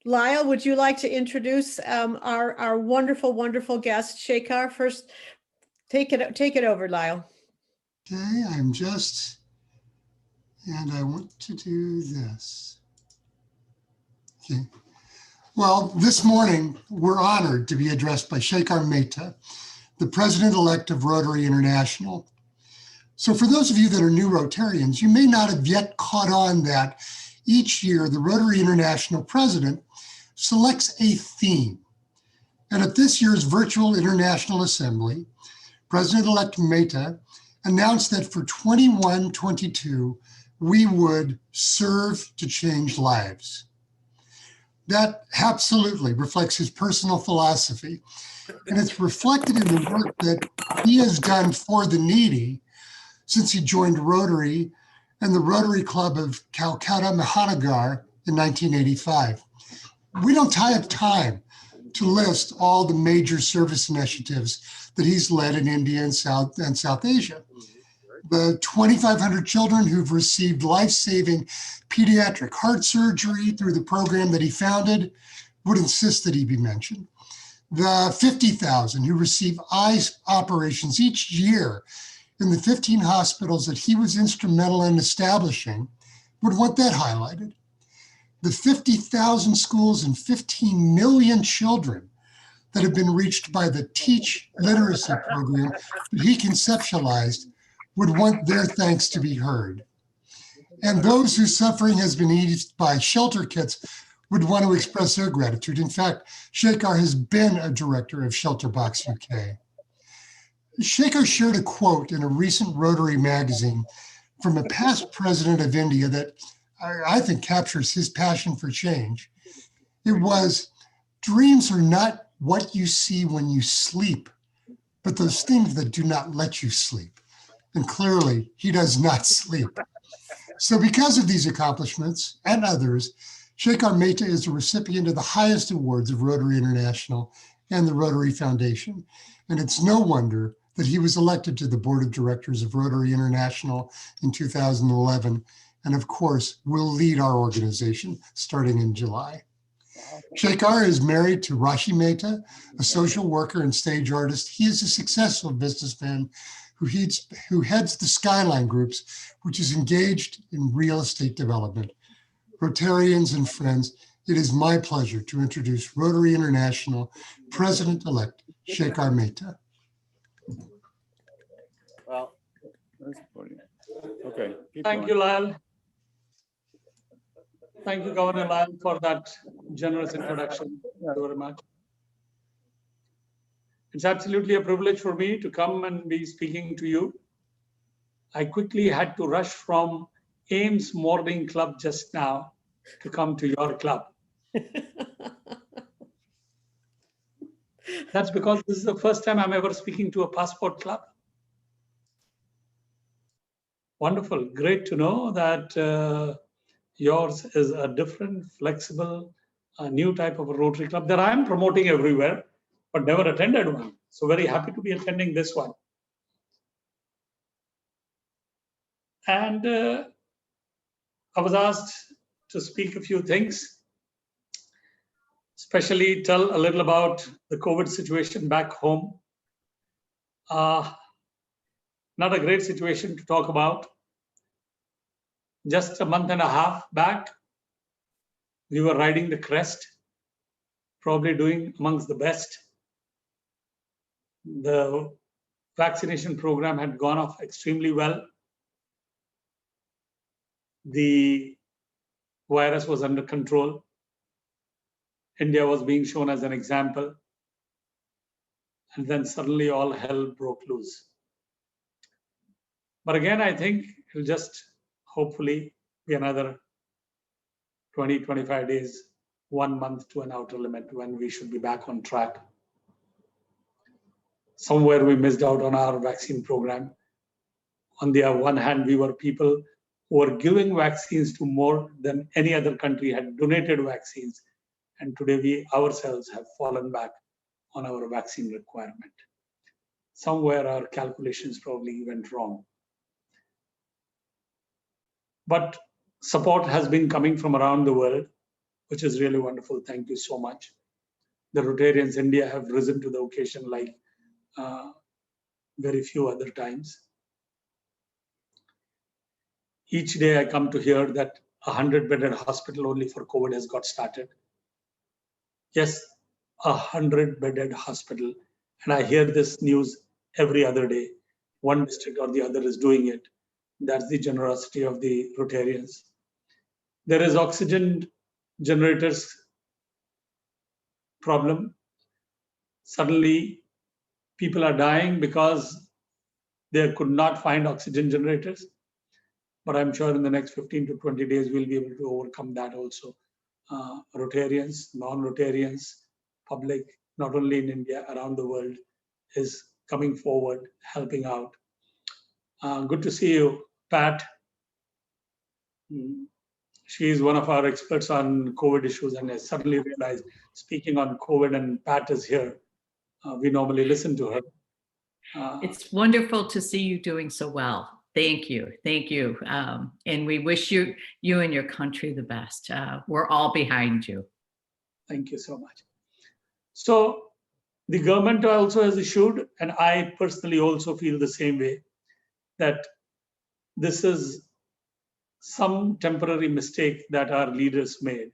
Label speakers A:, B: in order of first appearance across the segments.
A: Lyle, would you like to introduce our wonderful, wonderful guest, Shekhar? First, take it over, Lyle.
B: Okay, I'm just, and I want to do this. Okay. Well, this morning, we're honored to be addressed by Shekhar Mehta, the president-elect of Rotary International. So for those of you that are new Rotarians, you may not have yet caught on that each year, the Rotary International president selects a theme. And at this year's virtual International Assembly, President-elect Mehta announced that for 21-22, we would serve to change lives. That absolutely reflects his personal philosophy, and it's reflected in the work that he has done for the needy since he joined Rotary and the Rotary Club of Calcutta, Mahanagar in 1985. We don't have time to list all the major service initiatives that he's led in India and South Asia. The 2,500 children who've received life-saving pediatric heart surgery through the program that he founded would insist that he be mentioned. The 50,000 who receive eye operations each year in the 15 hospitals that he was instrumental in establishing would want that highlighted. The 50,000 schools and 15 million children that have been reached by the Teach Literacy program that he conceptualized would want their thanks to be heard. And those whose suffering has been eased by shelter kits would want to express their gratitude. In fact, Shekhar has been a director of Shelterbox UK. Shekhar shared a quote in a recent Rotary magazine from a past president of India that I think captures his passion for change. It was, dreams are not what you see when you sleep, but those things that do not let you sleep. And clearly, he does not sleep. So because of these accomplishments and others, Shekhar Mehta is a recipient of the highest awards of Rotary International and the Rotary Foundation. And it's no wonder that he was elected to the board of directors of Rotary International in 2011. And of course, will lead our organization starting in July. Shekhar is married to Rashi Mehta, a social worker and stage artist. He is a successful businessman who heads the Skyline Groups, which is engaged in real estate development. Rotarians and friends, it is my pleasure to introduce Rotary International President-elect Shekhar Mehta.
C: Well, okay.
D: Thank you, Lyle. Thank you, Governor Lyle, for that generous introduction. Thank you very much. It's absolutely a privilege for me to come and be speaking to you. I quickly had to rush from Ames Morning Club just now to come to your club. That's because this is the first time I'm ever speaking to a passport club. Wonderful. Great to know that yours is a different, flexible, new type of a Rotary Club that I'm promoting everywhere, but never attended one. So very happy to be attending this one. And I was asked to speak a few things, especially tell a little about the COVID situation back home. Not a great situation to talk about. Just a month and a half back, we were riding the crest, probably doing amongst the best. The vaccination program had gone off extremely well. The virus was under control. India was being shown as an example. And then suddenly all hell broke loose. But again, I think it'll just hopefully be another 20, 25 days, 1 month to an outer limit when we should be back on track. Somewhere we missed out on our vaccine program. On the one hand, we were people who were giving vaccines to more than any other country had donated vaccines. And today we ourselves have fallen back on our vaccine requirement. Somewhere our calculations probably went wrong. But support has been coming from around the world. which is really wonderful. Thank you so much. The Rotarians India have risen to the occasion like very few other times. Each day I come to hear that a 100-bedded hospital only for COVID has got started. Yes, a 100-bedded hospital. And I hear this news every other day. One district or the other is doing it. That's the generosity of the Rotarians. There is oxygen generators problem. Suddenly, people are dying because they could not find oxygen generators. But I'm sure in the next 15 to 20 days, we'll be able to overcome that also. Rotarians, non-Rotarians, public, not only in India, around the world, is coming forward, helping out. Good to see you, Pat. She is one of our experts on COVID issues, and I suddenly realized, speaking on COVID, and Pat is here. We normally listen to her.
C: It's wonderful to see you doing so well. Thank you. Thank you. And we wish you and your country the best. We're all behind you.
D: Thank you so much. So the government also has issued, and I personally also feel the same way, that this is some temporary mistake that our leaders made.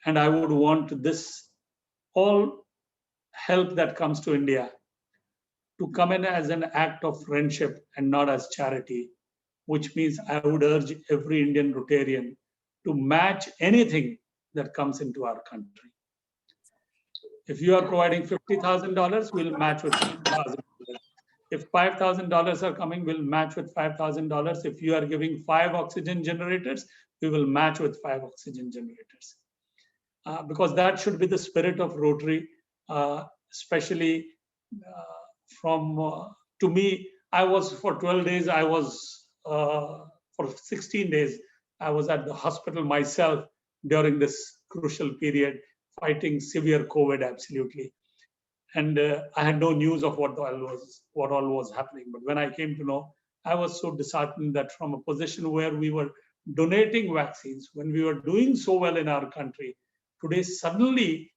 D: And I would want this all help that comes to India to come in as an act of friendship and not as charity, which means I would urge every Indian Rotarian to match anything that comes into our country. If you are providing $50,000, we'll match with $50,000. If $5,000 are coming, we'll match with $5,000. If you are giving 5 oxygen generators, we will match with 5 oxygen generators. Because that should be the spirit of Rotary, especially to me, I was for 12 days, I was for 16 days, I was at the hospital myself during this crucial period, fighting severe COVID, absolutely. And I had no news of what all was happening. But when I came to know, I was so disheartened that from a position where we were donating vaccines, when we were doing so well in our country, today suddenly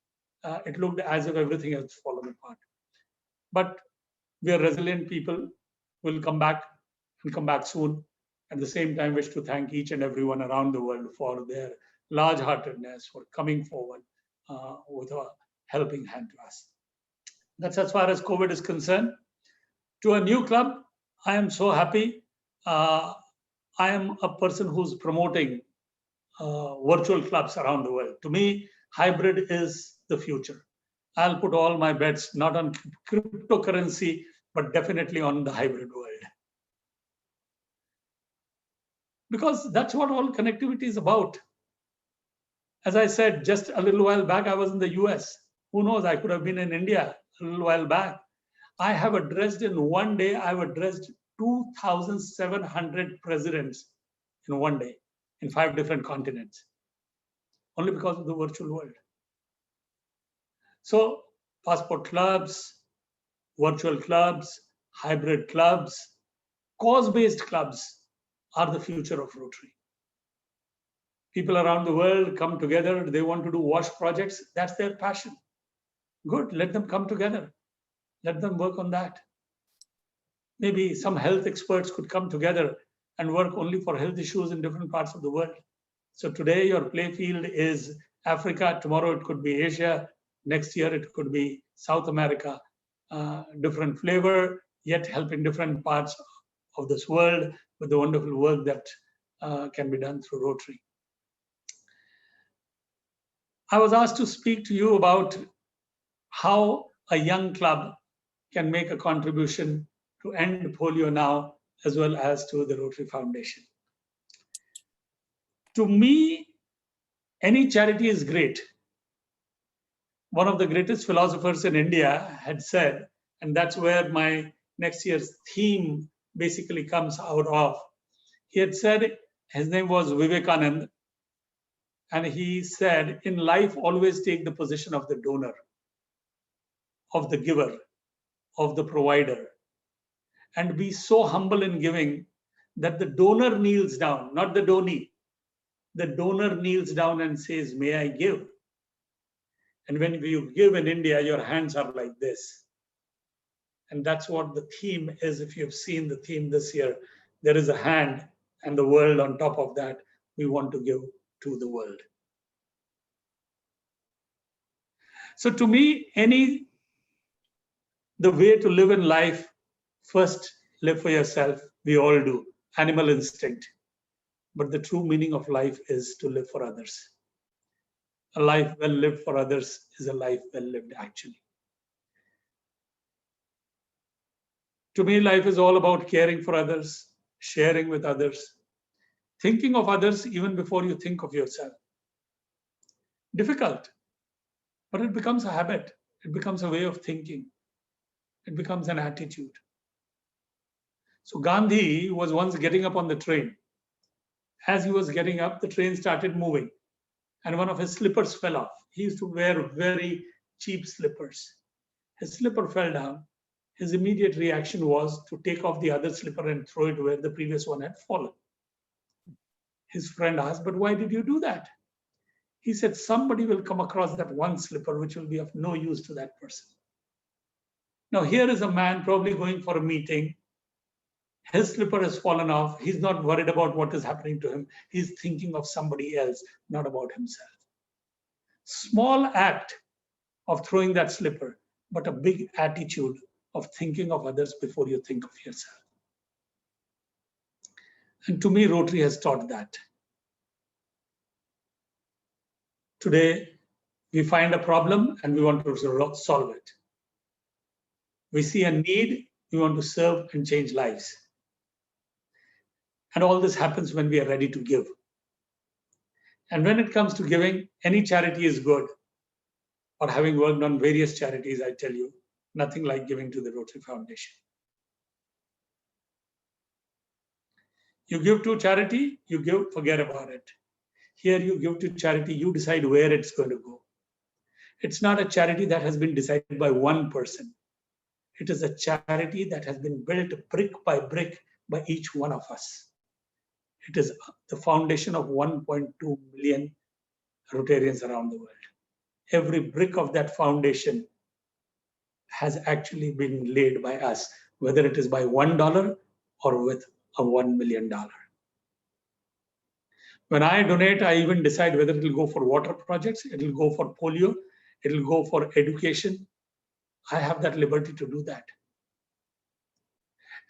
D: it looked as if everything has fallen apart. But we are resilient people. We'll come back and come back soon. At the same time, wish to thank each and everyone around the world for their large-heartedness, for coming forward with a helping hand to us. That's as far as COVID is concerned. To a new club, I am so happy. I am a person who's promoting virtual clubs around the world. To me, hybrid is the future. I'll put all my bets not on cryptocurrency, but definitely on the hybrid world. Because that's what all connectivity is about. As I said, just a little while back, I was in the US. Who knows, I could have been in India a little while back. I have addressed in one day, I've addressed 2,700 presidents in one day in 5 different continents, only because of the virtual world. So passport clubs, virtual clubs, hybrid clubs, cause-based clubs are the future of Rotary. People around the world come together, they want to do wash projects, that's their passion. Good, let them come together. Let them work on that. Maybe some health experts could come together and work only for health issues in different parts of the world. So today your play field is Africa, tomorrow it could be Asia, next year it could be South America. Different flavor, yet helping different parts of this world with the wonderful work that can be done through Rotary. I was asked to speak to you about how a young club can make a contribution to end polio now, as well as to the Rotary Foundation. To me, any charity is great. One of the greatest philosophers in India had said, and that's where my next year's theme basically comes out of. He had said, his name was Vivekanand, and he said, in life, always take the position of the donor, of the giver, of the provider, and be so humble in giving that the donor kneels down, not the donee. the donor kneels down and says, "May I give?" And when you give in India, your hands are like this. And that's what the theme is. If you've seen the theme this year, there is a hand and the world on top of that. We want to give to the world. So to me, the way to live in life, first live for yourself. We all do, animal instinct. But the true meaning of life is to live for others. A life well lived for others is a life well lived, actually. To me, life is all about caring for others, sharing with others, thinking of others even before you think of yourself. Difficult, but it becomes a habit. It becomes a way of thinking. It becomes an attitude. So Gandhi was once getting up on the train. As he was getting up, the train started moving and one of his slippers fell off. He used to wear very cheap slippers. His slipper fell down. His immediate reaction was to take off the other slipper and throw it where the previous one had fallen. His friend asked, "But why did you do that?" He said, "Somebody will come across that one slipper which will be of no use to that person." Now here is a man probably going for a meeting. His slipper has fallen off. He's not worried about what is happening to him. He's thinking of somebody else, not about himself. Small act of throwing that slipper, but a big attitude of thinking of others before you think of yourself. And to me, Rotary has taught that. Today, we find a problem and we want to solve it. We see a need, we want to serve and change lives. And all this happens when we are ready to give. And when it comes to giving, any charity is good. Or having worked on various charities, I tell you, nothing like giving to the Rotary Foundation. You give to charity, you give, forget about it. Here you give to charity, you decide where it's going to go. It's not a charity that has been decided by one person. It is a charity that has been built brick by each one of us. It is the foundation of 1.2 million Rotarians around the world. Every brick of that foundation has actually been laid by us, whether it is by $1 or with a $1 million. When I donate, I even decide whether it will go for water projects, it will go for polio, it will go for education. I have that liberty to do that.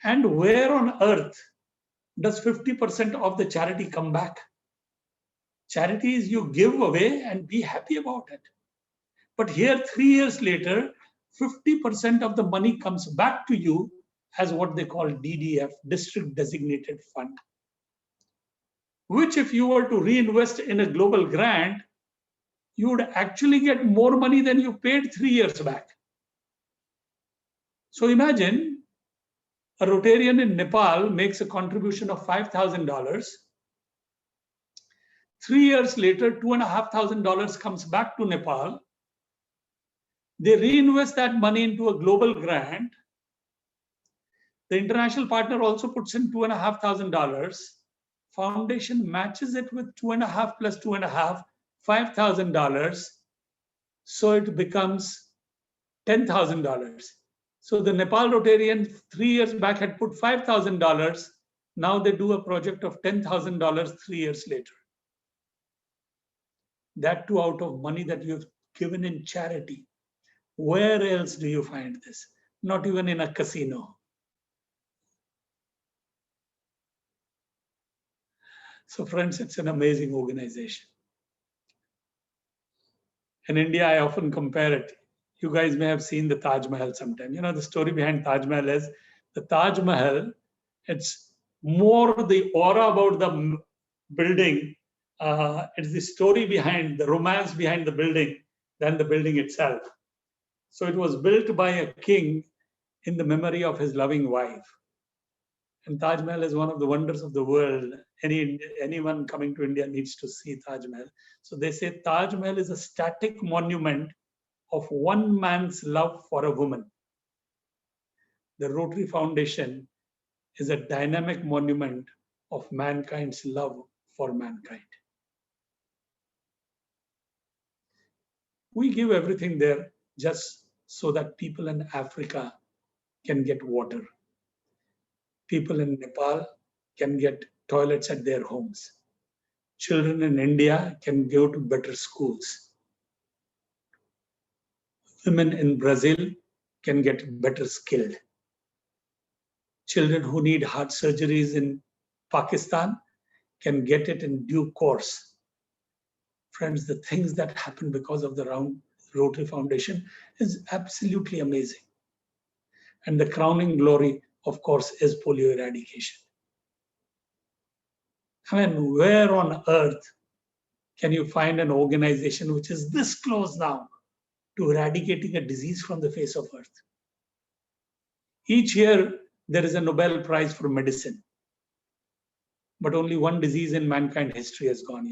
D: And where on earth does 50% of the charity come back? Charity is you give away and be happy about it. But here, 3 years later, 50% of the money comes back to you as what they call DDF, District Designated Fund, which if you were to reinvest in a global grant, you would actually get more money than you paid 3 years back. So imagine a Rotarian in Nepal makes a contribution of $5,000. 3 years later, $2,500 comes back to Nepal. They reinvest that money into a global grant. The international partner also puts in $2,500. Foundation matches it with 2.5 plus 2.5, $5,000. So it becomes $10,000. So the Nepal Rotarian 3 years back had put $5,000. Now they do a project of $10,000 3 years later. That too out of money that you've given in charity. Where else do you find this? Not even in a casino. So friends, it's an amazing organization. In India, I often compare it. You guys may have seen the Taj Mahal sometime. You know, the story behind Taj Mahal is the Taj Mahal, it's more the aura about the building. It's the story behind, the romance behind the building than the building itself. So it was built by a king in the memory of his loving wife. And Taj Mahal is one of the wonders of the world. Anyone coming to India needs to see Taj Mahal. So they say Taj Mahal is a static monument of one man's love for a woman. The Rotary Foundation is a dynamic monument of mankind's love for mankind. We give everything there just so that people in Africa can get water. People in Nepal can get toilets at their homes. Children in India can go to better schools. Women in Brazil can get better skilled. Children who need heart surgeries in Pakistan can get it in due course. Friends, the things that happen because of the Rotary Foundation is absolutely amazing. And the crowning glory, of course, is polio eradication. I mean, where on earth can you find an organization which is this close now to eradicating a disease from the face of earth? Each year, there is a Nobel Prize for medicine, but only one disease in mankind history has gone,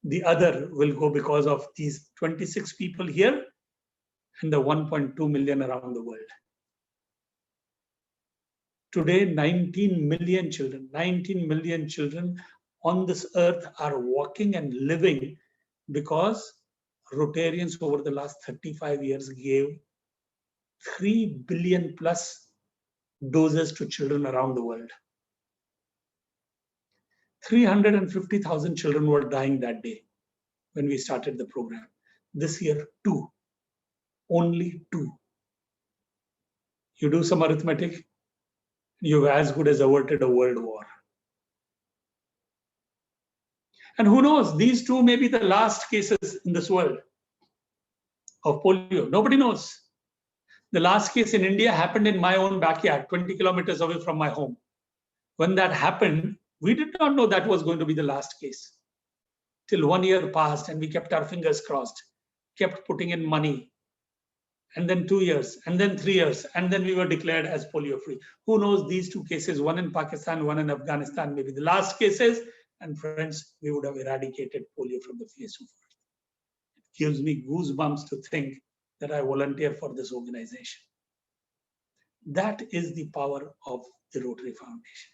D: The other will go because of these 26 people here and the 1.2 million around the world. Today, 19 million children on this earth are walking and living because Rotarians over the last 35 years gave 3 billion plus doses to children around the world. 350,000 children were dying that day when we started the program. This year, 2. Only 2. You do some arithmetic, you've as good as averted a world war. And who knows, these 2 may be the last cases in this world of polio. Nobody knows. The last case in India happened in my own backyard, 20 kilometers away from my home. When that happened, we did not know that was going to be the last case. Till 1 year passed and we kept our fingers crossed, kept putting in money. And then 2 years, and then 3 years, and then we were declared as polio free. Who knows, these 2 cases, one in Pakistan, one in Afghanistan, maybe the last cases. And friends, we would have eradicated polio from the face of earth. It gives me goosebumps to think that I volunteer for this organization. That is the power of the Rotary Foundation.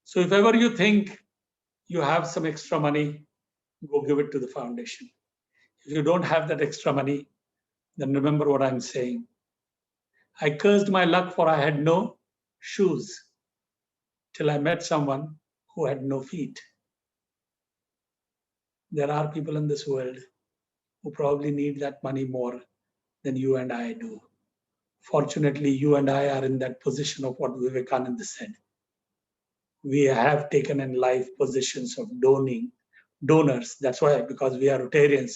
D: So if ever you think you have some extra money, go give it to the foundation. If you don't have that extra money, then remember what I'm saying. I cursed my luck for I had no shoes till I met someone who had no feet. There are people in this world who probably need that money more than you and I do. Fortunately, you and I are in that position of what Vivekananda said. We have taken in life positions of donors. That's why, because we are Rotarians,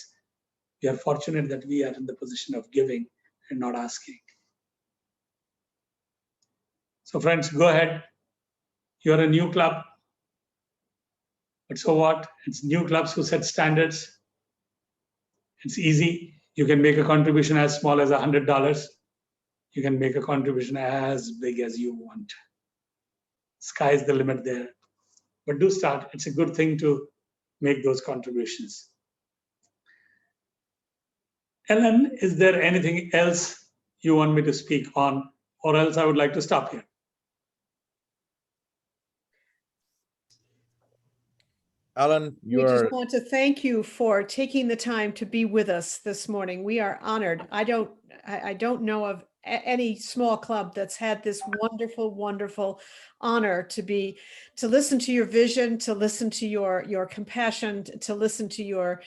D: we are fortunate that we are in the position of giving and not asking. So friends, go ahead. You're a new club. But so what? It's new clubs who set standards. It's easy. You can make a contribution as small as $100. You can make a contribution as big as you want. Sky's the limit there. But do start. It's a good thing to make those contributions. Ellen, is there anything else you want me to speak on, or else I would like to stop here?
E: Alan,
A: We just want to thank you for taking the time to be with us this morning. We are honored. I don't know of any small club that's had this wonderful, wonderful honor to listen to your vision, to listen to your compassion, to listen to your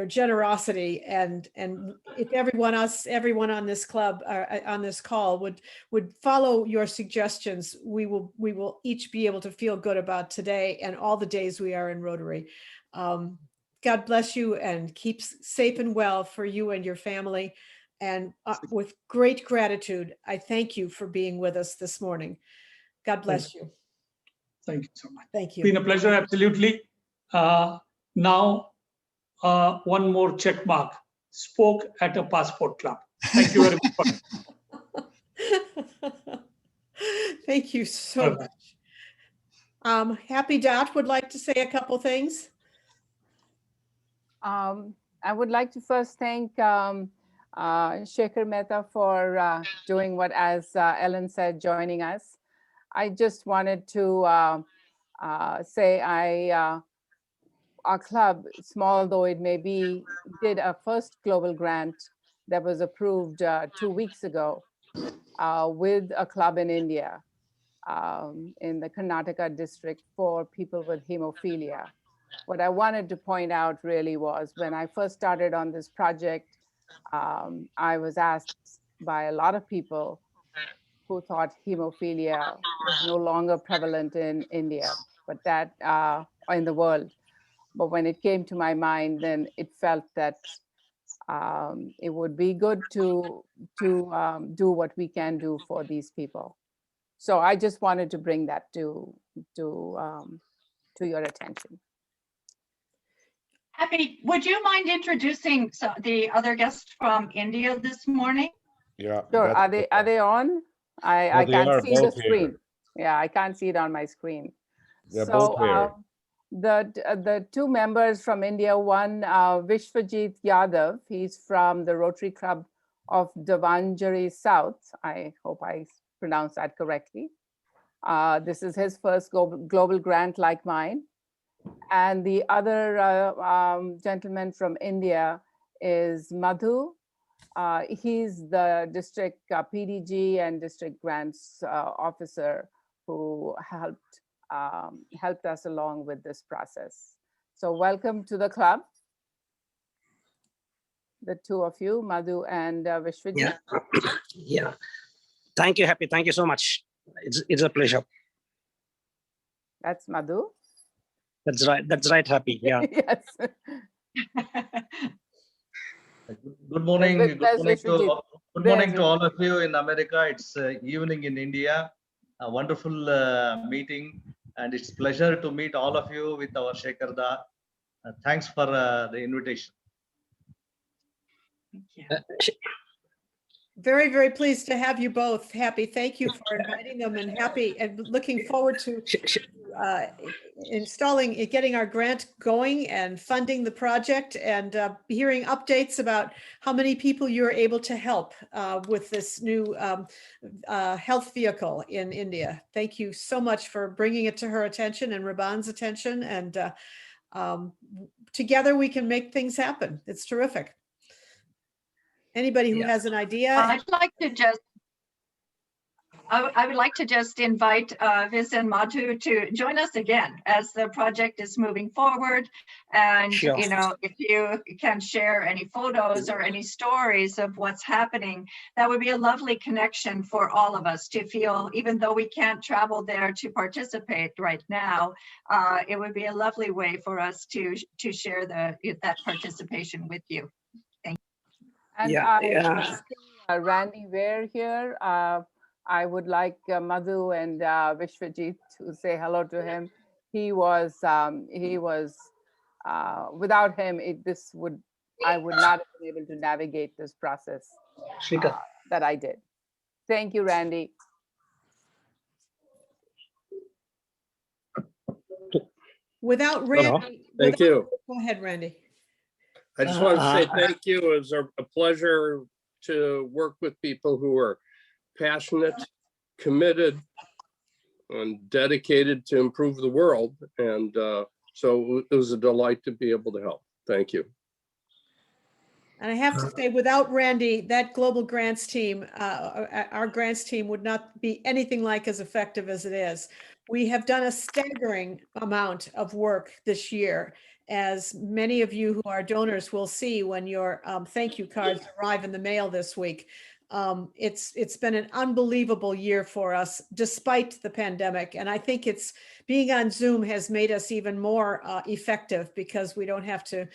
A: generosity, and if everyone on this club on this call would follow your suggestions, we will each be able to feel good about today and all the days we are in Rotary. God bless you and keep safe and well for you and your family. And with great gratitude, I thank you for being with us this morning. God bless you.
D: Thank you so much.
A: Thank you.
D: Been a pleasure, absolutely. Now, one more check mark. Spoke at a passport club. Thank you very much.
A: Thank you so much. Happy Dot would like to say a couple things.
F: I would like to first thank Shekhar Mehta for doing what, as Ellen said, joining us. I just wanted to say our club, small though it may be, did a first global grant that was approved 2 weeks ago with a club in India, in the Karnataka district, for people with hemophilia. What I wanted to point out really was when I first started on this project, I was asked by a lot of people who thought hemophilia was no longer prevalent in India, but that in the world. But when it came to my mind, then it felt that it would be good to do what we can do for these people. So I just wanted to bring that to your attention.
E: Happy, would you mind introducing the other guests from India this morning?
G: Yeah.
F: Sure. Are they on? I
G: they
F: can't
G: are
F: see the
G: both here.
F: screen. Yeah, I can't see it on my screen.
G: They're both here.
F: The two members from India, one Vishwajit Yadav, he's from the Rotary Club of Davanagere South. I hope I pronounced that correctly. This is his first global grant like mine. And the other gentleman from India is Madhu. He's the district PDG and district grants officer who helped us along with this process. So welcome to the club, the two of you, Madhu and Vishwajit.
H: Yeah. Yeah. Thank you, Happy. Thank you so much. It's a pleasure.
F: That's Madhu.
H: That's right. That's right, Happy. Yeah.
F: Yes.
I: Good morning. Good
F: Good
I: morning to all of you in America. It's evening in India. A wonderful meeting, and it's pleasure to meet all of you with our Shekhar. Thanks for the invitation.
A: Very, very pleased to have you both. Happy. Thank you for inviting them, and happy and looking forward to getting our grant going and funding the project, and hearing updates about how many people you're able to help with this new health vehicle in India. Thank you so much for bringing it to her attention and Raban's attention, and together we can make things happen. It's terrific. Anybody who has an idea?
E: I would like to just invite Viz and Madhu to join us again as the project is moving forward. And,
H: Sure.
E: you know, if you can share any photos or any stories of what's happening, that would be a lovely connection for all of us to feel, even though we can't travel there to participate right now, it would be a lovely way for us to share that participation with you.
F: And
H: Yeah.
F: Randy Ware here. I would like Madhu and Vishwajit to say hello to him. He was without him, I would not have been able to navigate this process that I did. Thank you, Randy.
A: Without Randy.
G: Thank you.
A: Go ahead, Randy.
G: I just want to say thank you. It was a pleasure to work with people who are passionate, committed, and dedicated to improve the world. And so it was a delight to be able to help. Thank you.
A: And I have to say, without Randy, that global grants team, our grants team would not be anything like as effective as it is. We have done a staggering amount of work this year, as many of you who are donors will see when your thank you cards arrive in the mail this week. It's been an unbelievable year for us, despite the pandemic. And I think it's being on Zoom has made us even more effective, because we don't have to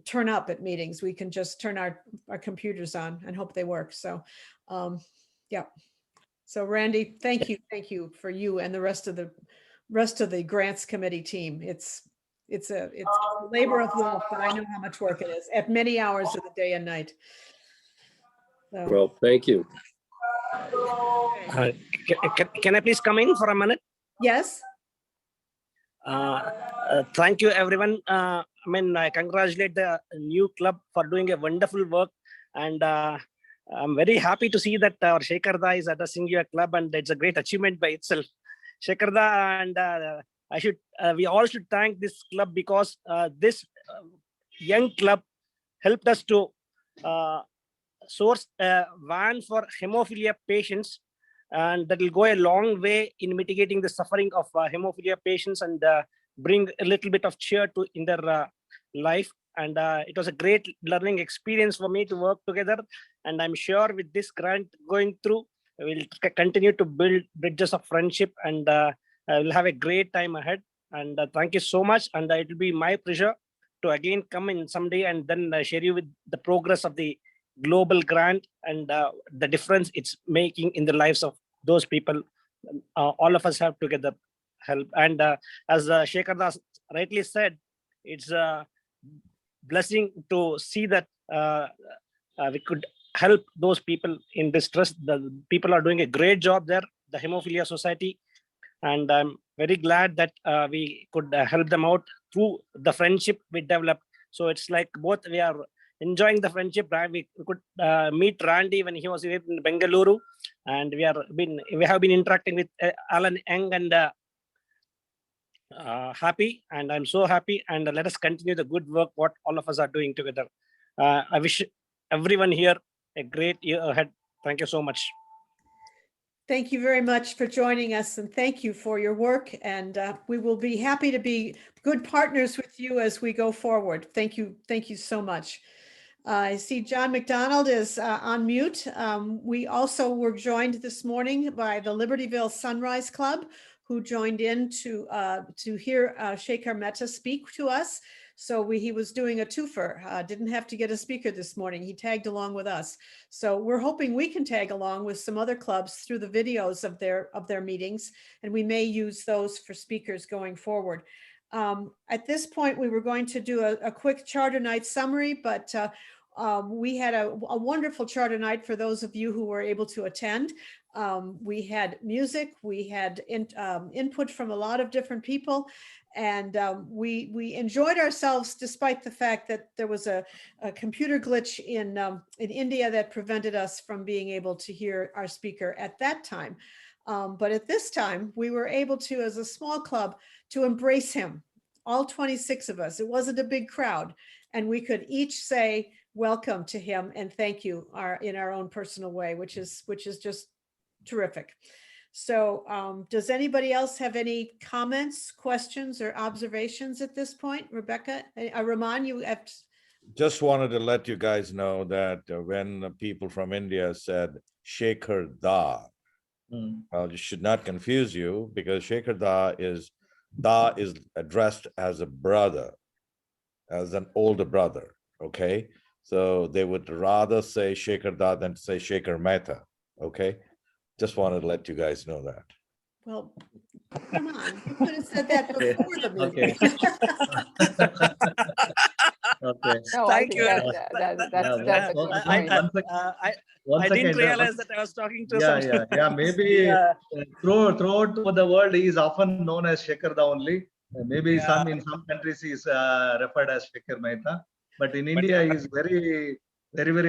A: turn up at meetings. We can just turn our computers on and hope they work. So yeah. So Randy, thank you for you and the rest of the grants committee team. It's a labor of love, but I know how much work it is at many hours of the day and night. So.
G: Well, thank you.
H: Can I please come in for a minute?
A: Yes.
H: Thank you, everyone. I congratulate the new club for doing a wonderful work, and I'm very happy to see that our Shekhar is addressing your club, and it's a great achievement by itself. Shekhar and we all should thank this club, because this young club helped us to source a van for hemophilia patients, and that will go a long way in mitigating the suffering of hemophilia patients, and bring a little bit of cheer to in their life. And it was a great learning experience for me to work together. And I'm sure with this grant going through, we'll continue to build bridges of friendship, and we'll have a great time ahead. And thank you so much. And it will be my pleasure to again come in someday and then share you with the progress of the global grant, and the difference it's making in the lives of those people. All of us have together help. And as Shekhar Das rightly said, it's a blessing to see that we could help those people in distress. The people are doing a great job there, the Hemophilia Society, and I'm very glad that we could help them out through the friendship we developed. So it's like both we are enjoying the friendship. We could meet Randy when he was in Bengaluru, and we have been interacting with Alan Young, and happy, and I'm so happy. And let us continue the good work what all of us are doing together. I wish everyone here a great year ahead. Thank you so much.
A: Thank you very much for joining us, and thank you for your work. And we will be happy to be good partners with you as we go forward. Thank you. Thank you so much. I see John McDonald is on mute. We also were joined this morning by the Libertyville Sunrise Club, who joined in to hear Shekhar Mehta speak to us. So he was doing a twofer, didn't have to get a speaker this morning. He tagged along with us. So we're hoping we can tag along with some other clubs through the videos of their meetings, and we may use those for speakers going forward. At this point, we were going to do a quick charter night summary, but we had a wonderful charter night for those of you who were able to attend. We had music, we had input from a lot of different people, and we enjoyed ourselves despite the fact that there was a computer glitch in India that prevented us from being able to hear our speaker at that time. But at this time, we were able to, as a small club, to embrace him, all 26 of us. It wasn't a big crowd, and we could each say welcome to him and thank you in our own personal way, which is just terrific. So does anybody else have any comments, questions, or observations at this point? Rebecca, Rahman, you have.
J: Just wanted to let you guys know that when the people from India said Shekhar Da, well, you should not confuse you, because Shekhar Da is addressed as a brother, as an older brother. Okay, so they would rather say Shekhar Da than say Shekhar Mehta. Okay, just wanted to let you guys know that.
A: Well, come on, you could have said that before the meeting.
I: Okay.
F: No,
H: Thank you.
F: That's a good point.
H: I didn't realize that I was talking to someone.
I: Maybe throughout the world, he is often known as Shekhar Da only. Maybe in some countries he is referred as Shekhar Mehta, but in India he is very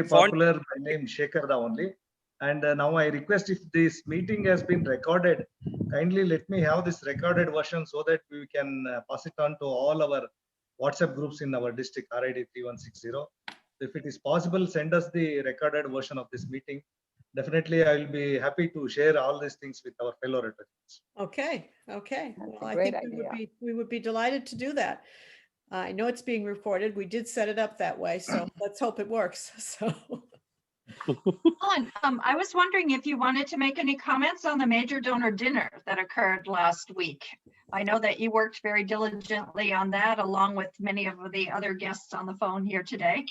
I: popular by name Shekhar Da only. And now I request, if this meeting has been recorded, kindly let me have this recorded version so that we can pass it on to all our WhatsApp groups in our district, RID 3160. If it is possible, send us the recorded version of this meeting. Definitely, I will be happy to share all these things with our fellow residents.
A: Okay. Well, I
F: great
A: think we would be delighted to do that. I know it's being recorded. We did set it up that way, so let's hope it works. So.
E: I was wondering if you wanted to make any comments on the major donor dinner that occurred last week. I know that you worked very diligently on that, along with many of the other guests on the phone here today.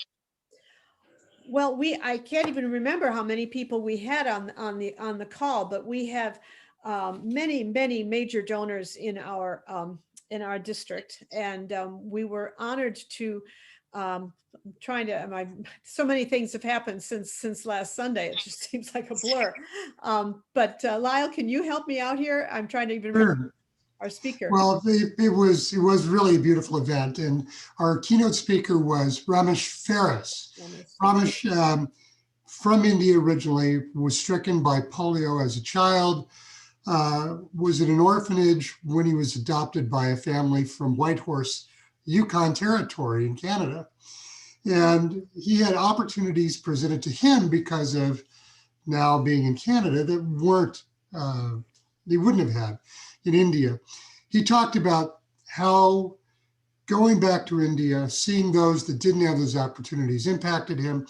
A: Well, I can't even remember how many people we had on the call, but we have many major donors in our district, and we were honored to. So many things have happened since last Sunday. It just seems like a blur. But Lyle, can you help me out here? I'm trying to even remember our speaker.
B: Well, it was really a beautiful event, and our keynote speaker was Ramesh Ferris. Ramesh, from India originally, was stricken by polio as a child, was in an orphanage when he was adopted by a family from Whitehorse, Yukon Territory in Canada. And he had opportunities presented to him because of now being in Canada that weren't, he wouldn't have had in India. He talked about how going back to India, seeing those that didn't have those opportunities impacted him.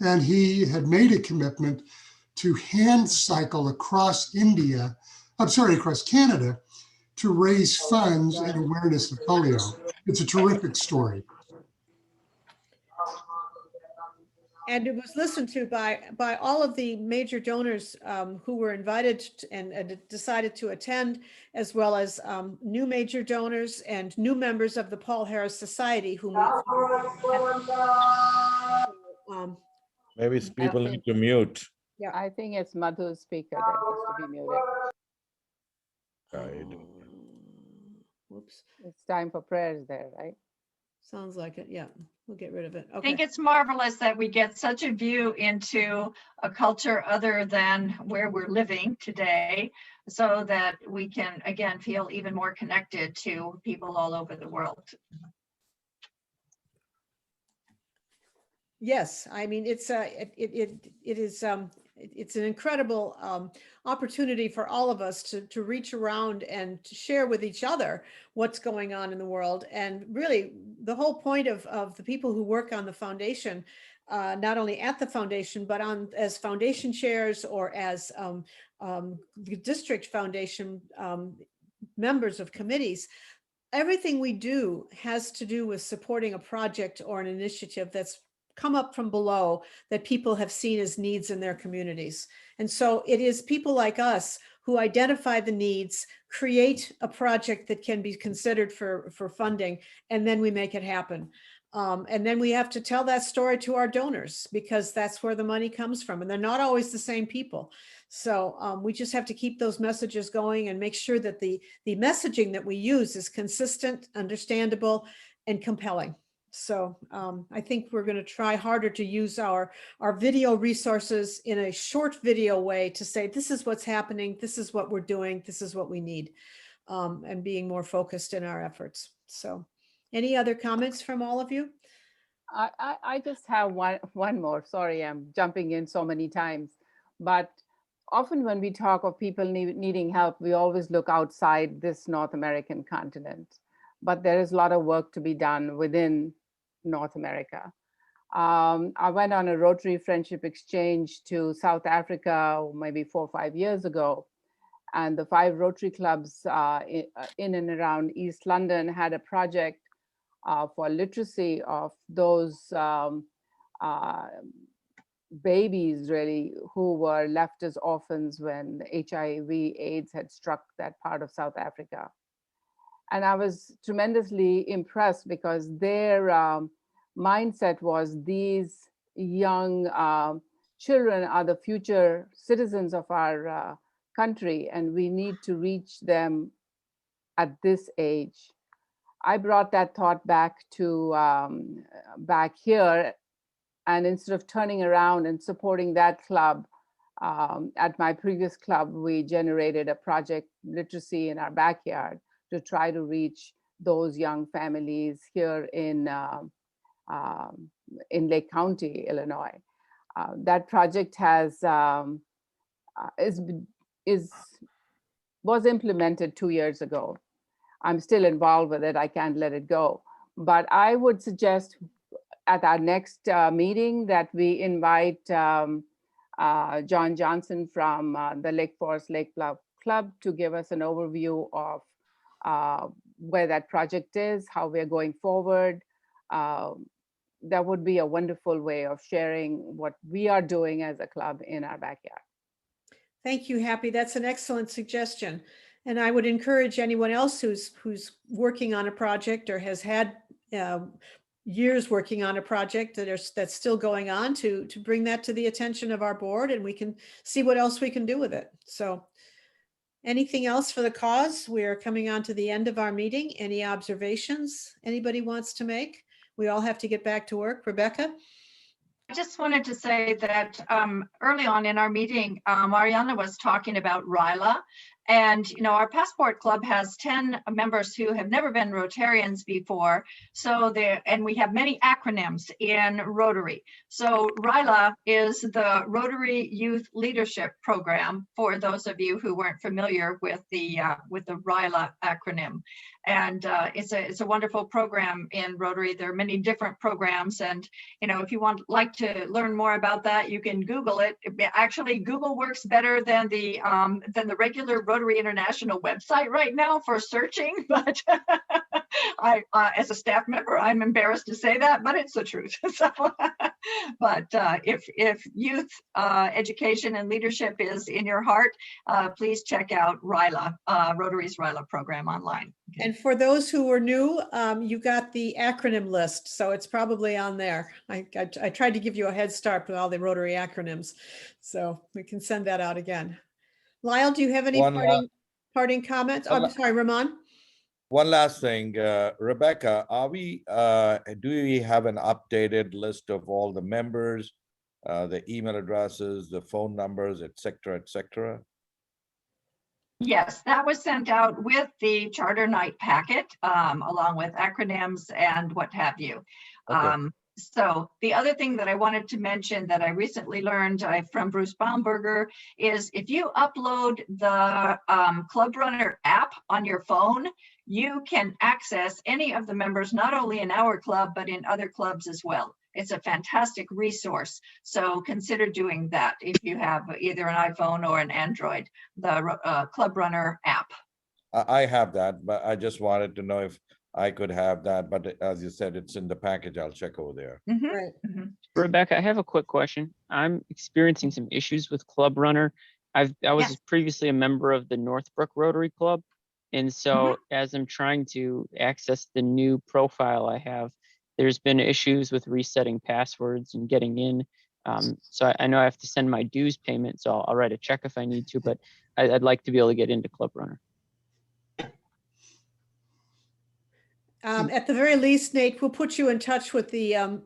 B: And he had made a commitment to hand cycle across across Canada to raise funds and awareness of polio. It's a terrific story.
A: And it was listened to by all of the major donors who were invited and decided to attend, as well as new major donors and new members of the Paul Harris Society who
J: Maybe people need to mute.
A: Yeah,
F: I think it's Madhu's speaker that needs to be muted.
J: Right.
A: whoops,
F: It's time for prayers there, right?
A: sounds like it. Yeah, we'll get rid of it.
E: I think
A: Okay.
E: it's marvelous that we get such a view into a culture other than where we're living today, so that we can, again, feel even more connected to people all over the world.
A: Yes, I mean, it's an incredible opportunity for all of us to reach around and to share with each other what's going on in the world. And really, the whole point of the people who work on the foundation, not only at the foundation, but as foundation chairs or as the district foundation members of committees, everything we do has to do with supporting a project or an initiative that's come up from below that people have seen as needs in their communities. And so it is people like us who identify the needs, create a project that can be considered for funding, and then we make it happen. And then we have to tell that story to our donors, because that's where the money comes from. And they're not always the same people. So we just have to keep those messages going and make sure that the messaging that we use is consistent, understandable, and compelling. So I think we're going to try harder to use our video resources in a short video way to say, this is what's happening, this is what we're doing, this is what we need, and being more focused in our efforts. So any other comments from all of you?
F: I just have one more. Sorry, I'm jumping in so many times. But often when we talk of people needing help, we always look outside this North American continent. But there is a lot of work to be done within North America. I went on a Rotary Friendship Exchange to South Africa maybe 4 or 5 years ago. And the 5 Rotary clubs in and around East London had a project for literacy of those babies, really, who were left as orphans when HIV/AIDS had struck that part of South Africa. And I was tremendously impressed because their mindset was these young children are the future citizens of our country, and we need to reach them at this age. I brought that thought back to back here, and instead of turning around and supporting that club, at my previous club, we generated a project, Literacy in Our Backyard, to try to reach those young families here in Lake County, Illinois. That project was implemented 2 years ago. I'm still involved with it. I can't let it go. But I would suggest at our next meeting that we invite John Johnson from the Lake Forest Lake Bluff Club to give us an overview of where that project is, how we're going forward. That would be a wonderful way of sharing what we are doing as a club in our backyard.
A: Thank you, Happy. That's an excellent suggestion. And I would encourage anyone else who's working on a project or has had years working on a project that's still going on to bring that to the attention of our board, and we can see what else we can do with it. So anything else for the cause? We are coming on to the end of our meeting. Any observations anybody wants to make? We all have to get back to work. Rebecca?
E: I just wanted to say that early on in our meeting, Mariana was talking about RILA, And, you know, our Passport Club has 10 members who have never been Rotarians before. So and we have many acronyms in Rotary. So RILA is the Rotary Youth Leadership Program, for those of you who weren't familiar with the RILA acronym. And it's a wonderful program in Rotary. There are many different programs, and you know, if you like to learn more about that, you can Google it. Actually, Google works better than the regular Rotary International website right now for searching. But I, as a staff member, I'm embarrassed to say that, but it's the truth. So, but if youth education and leadership is in your heart, please check out RILA, Rotary's RILA program online. Okay.
A: And for those who are new, you got the acronym list, so it's probably on there. I tried to give you a head start with all the Rotary acronyms, so we can send that out again. Lyle, do you have any parting comments? Oh, I'm sorry, Ramon.
J: One last thing, Rebecca, do we have an updated list of all the members, the email addresses, the phone numbers, et cetera, et cetera?
E: Yes, that was sent out with the Charter Night packet, along with acronyms and what have you. Okay. So the other thing that I wanted to mention that I recently learned from Bruce Baumberger is if you upload the Club Runner app on your phone, you can access any of the members, not only in our club, but in other clubs as well. It's a fantastic resource. So consider doing that if you have either an iPhone or an Android, the Club Runner app.
J: I have that, but I just wanted to know if I could have that. But as you said, it's in the package. I'll check over there.
E: Mm-hmm.
A: Right.
E: Mm-hmm.
K: Rebecca, I have a quick question. I'm experiencing some issues with Club Runner. I was previously a member of the Northbrook Rotary Club. And so as I'm trying to access the new profile I have, there's been issues with resetting passwords and getting in. So I know I have to send my dues payment, so I'll write a check if I need to, but I'd like to be able to get into Club Runner.
A: At the very least, Nate, we'll put you in touch with the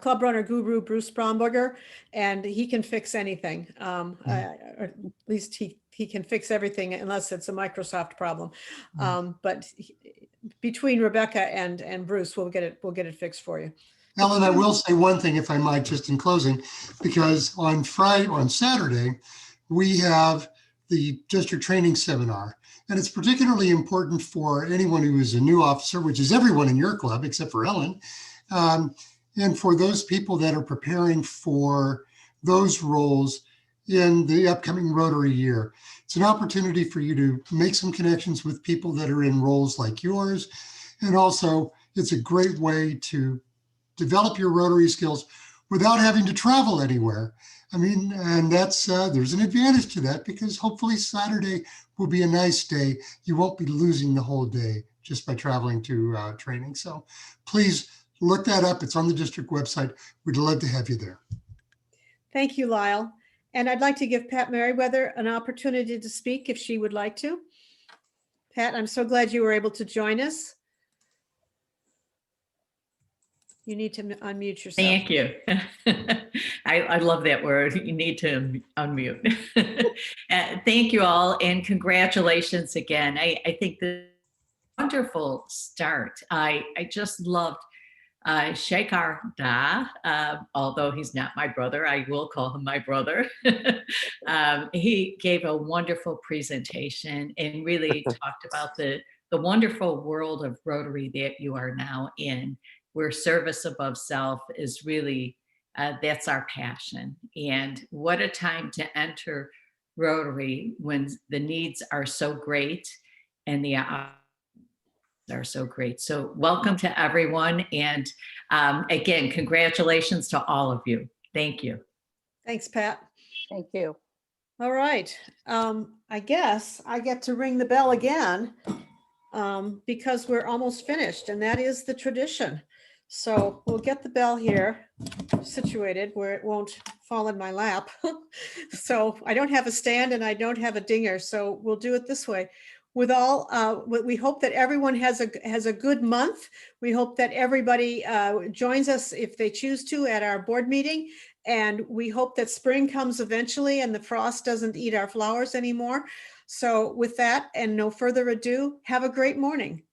A: Club Runner guru, Bruce Bromberger, and he can fix anything. Or at least he can fix everything unless it's a Microsoft problem. But between Rebecca and Bruce, we'll get it fixed for you.
B: Ellen, I will say one thing, if I might, just in closing, because on Saturday, we have the district training seminar. And it's particularly important for anyone who is a new officer, which is everyone in your club, except for Ellen. And for those people that are preparing for those roles in the upcoming Rotary year. It's an opportunity for you to make some connections with people that are in roles like yours. And also, it's a great way to develop your Rotary skills without having to travel anywhere. I mean, and that's there's an advantage to that, because hopefully Saturday will be a nice day. You won't be losing the whole day just by traveling to training. So please look that up. It's on the district website. We'd love to have you there.
A: Thank you, Lyle. And I'd like to give Pat Merriweather an opportunity to speak if she would like to. Pat, I'm so glad you were able to join us. You need to unmute yourself.
C: Thank you. I love that word. You need to unmute. Thank you all, and congratulations again. I think the wonderful start. I just loved Shekhar, although he's not my brother, I will call him my brother. He gave a wonderful presentation and really talked about the wonderful world of Rotary that you are now in, where service above self is really, that's our passion. And what a time to enter Rotary when the needs are so great and the are so great. So welcome to everyone. And again, congratulations to all of you. Thank you.
A: Thanks, Pat.
F: Thank you.
A: All right. I guess I get to ring the bell again because we're almost finished, and that is the tradition. So we'll get the bell here situated where it won't fall in my lap. So I don't have a stand and I don't have a dinger. So we'll do it this way. With all, we hope that everyone has a good month. We hope that everybody joins us if they choose to at our board meeting. And we hope that spring comes eventually and the frost doesn't eat our flowers anymore. So with that and no further ado, have a great morning.